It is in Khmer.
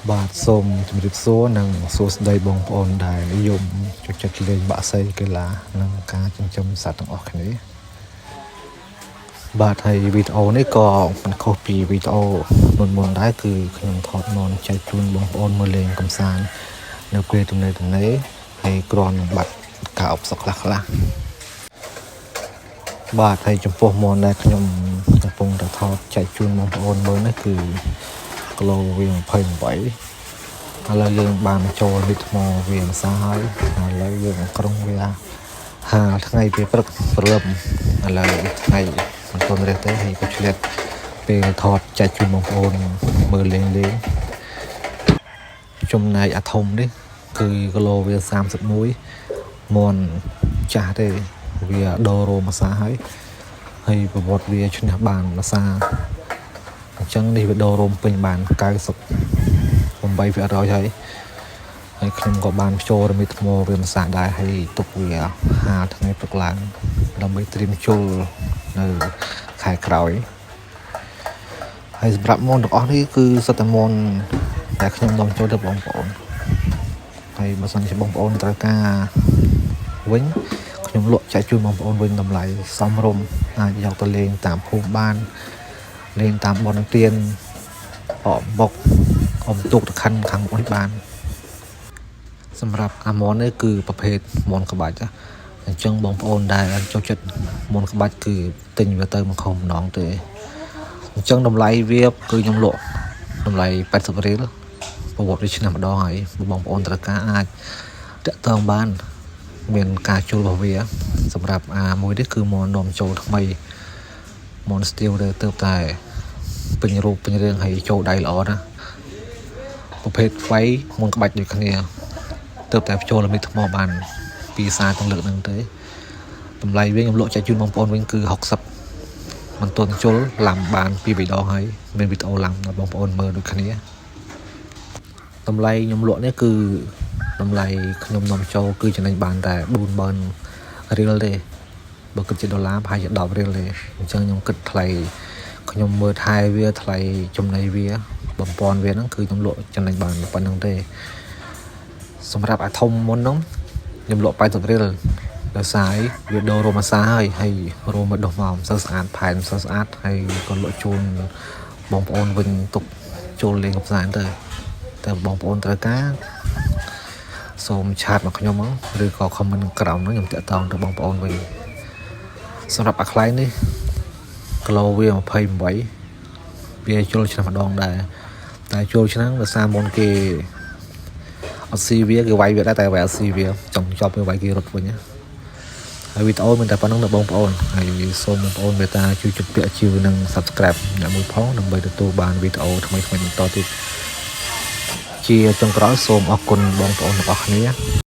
បាទសូមជម្រាបសួរនិងសួស្តីបងប្អូនដែលនិយមចូលចិត្តលេងបាក់សីកីឡានិងការចិញ្ចឹមសត្វទាំងអស់គ្នាបាទហើយវីដេអូនេះក៏មិនខុសពីវីដេអូមុនដែរគឺខ្ញុំថតមកចែកជូនបងប្អូនមើលលេងកម្សាន្តនៅពេលទំនេរហើយគ្រាន់នឹងបាត់ការអបសុកខ្លះបាទហើយចំពោះមុនដែលខ្ញុំកំពុងតែថតចែកជូនបងប្អូនមើលនេះគឺគីឡូវា28ឥឡូវយើងបានចូលវិថ្មវាម្សិលហើយឥឡូវយើងក្រុងវាថ្ងៃពេលព្រឹកព្រលឹមឥឡូវថ្ងៃមិនទាន់រះទេហើយក៏ឆ្លៀតពេលថតចែកជូនបងប្អូនមើលលេងចំណែកអាធំនេះគឺគីឡូវា31មន់ចាស់ទេវាដូររោមអាសាហើយប្រវត្តិវាឈ្នះបានអាសាអញ្ចឹងនេះវាដូររោមពេញបាន98%ហើយខ្ញុំក៏បានចូលរមិថ្មវាម្សាដែរហើយទុកវា50ថ្ងៃព្រឹកឡើងដើម្បីត្រៀមជុលនៅខែក្រោយហើយសម្រាប់មន់ទាំងអស់នេះគឺសិតតែមន់តែខ្ញុំនាំចូលទៅបងប្អូនហើយបើសិនជាបងប្អូនត្រូវការវិញខ្ញុំលក់ចែកជូនបងប្អូនវិញតម្លៃសមរម្យអាចយកទៅលេងតាមភូមិបានលេងតាមបុណ្យទានអបបុកអមទុកទៅខាងមុខនេះបានសម្រាប់អាមននេះគឺប្រភេទមនក្បាច់អញ្ចឹងបងប្អូនដែលចូលចិត្តមនក្បាច់គឺទិញវាទៅមកខំម្ដងទេអញ្ចឹងតម្លៃវាគឺខ្ញុំលក់តម្លៃ80រៀលប្រវត្តិវាឆ្នាំម្ដងហើយបងប្អូនត្រូវការអាចតាក់ទងបានមានការជួលរបស់វាសម្រាប់មួយនេះគឺមននាំចូលថ្មីមនស្ទៀវទៅតែពេញរូបពេញរឿងហើយចូលដៃល្អណាប្រភេទໄວមនក្បាច់ដូចគ្នាទៅតែចូលល្មិតថ្មបានពីសារទាំងលើកហ្នឹងទេតម្លៃវិញខ្ញុំលក់ចែកជូនបងប្អូនវិញគឺ60មិនទាន់ជុលឡាំបាន2 3ដងហើយមានវីដេអូឡាំដល់បងប្អូនមើលដូចគ្នាតម្លៃខ្ញុំលក់នេះគឺតម្លៃខ្ញុំនាំចូលគឺចំណេញបានតែ40000រៀលទេបើគិតជាដុល្លារប្រហែលជា10រៀលទេអញ្ចឹងខ្ញុំគិតថ្លៃខ្ញុំមើលថែវាថ្លៃចំណីវាបំពន់វាហ្នឹងគឺខ្ញុំលក់ចំណេញបានប៉ុណ្្នឹងទេសម្រាប់អាធំមុនហ្នឹងខ្ញុំលក់80រៀលដោយសារវាដូររោមអាសាហើយរោមមកដុះមកមិនសូវស្អាតផែនមិនសូវស្អាតហើយក៏លក់ជូនបងប្អូនវិញទុកចូលលេងកម្សាន្តទៅតែបងប្អូនត្រូវការសូមឆាតមកខ្ញុំហ្នឹងឬក៏ comment ក្រោមហ្នឹងខ្ញុំតាក់ទងទៅបងប្អូនវិញសម្រាប់អាខ្លែងនេះគីឡូវា28វាចូលឆ្នាំម្ដងដែរតែចូលឆ្នាំដោយសារមុនគេអត់ស៊ីវាគេវាយវាដែរតែវាអត់ស៊ីវាចង់ចប់វាវាយគេរត់វិញហើយវីដេអូមានតែប៉ុណ្្នឹងដល់បងប្អូនហើយសូមបងប្អូនមេត្តាជួយចុចពាក្យជាវនិង Subscribe អ្នកមួយផងដើម្បីទទួលបានវីដេអូថ្មីៗបន្តទៀតជាចុងក្រោយសូមអរគុណបងប្អូនទាំងអស់គ្នា